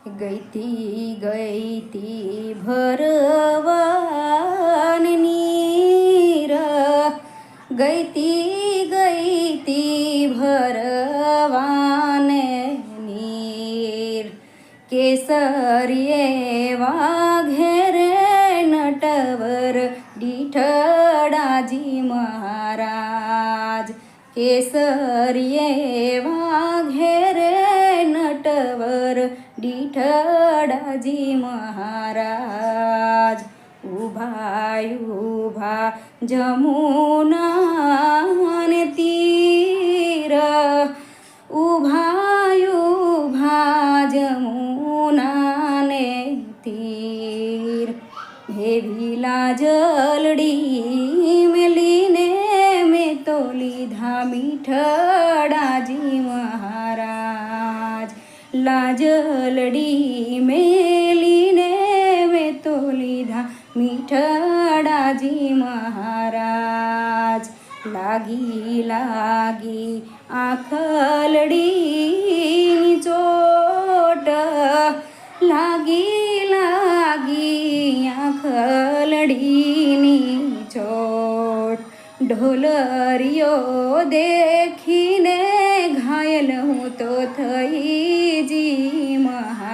ગઈતી ભરવાન નીર, ગઈતી ભરવાન નીર, કેસરીએ વાઘેરે નટવર દીઠડાજી મહારાજ, કેસરીએ વાઘેરે નટવર દીઠડાજી મહારાજ, ઊભા ઊભા જમુનાને તીર, ઊભા ઊભા જમુનાને તીર, ભેવીલા જલડી મેલીને મેં તો લીધા મીઠડાજી મહારાજ, લાજલડી મેલીને મેં તો લીધા મીઠડાજી મહારાજ, લાગી લાગી આખલડીની ચોટ, લાગી લાગી આખલડીની ચોટ, ઢોલરિયો દેખીને ઘાયલ હું તો થઈ જી મહારાજ,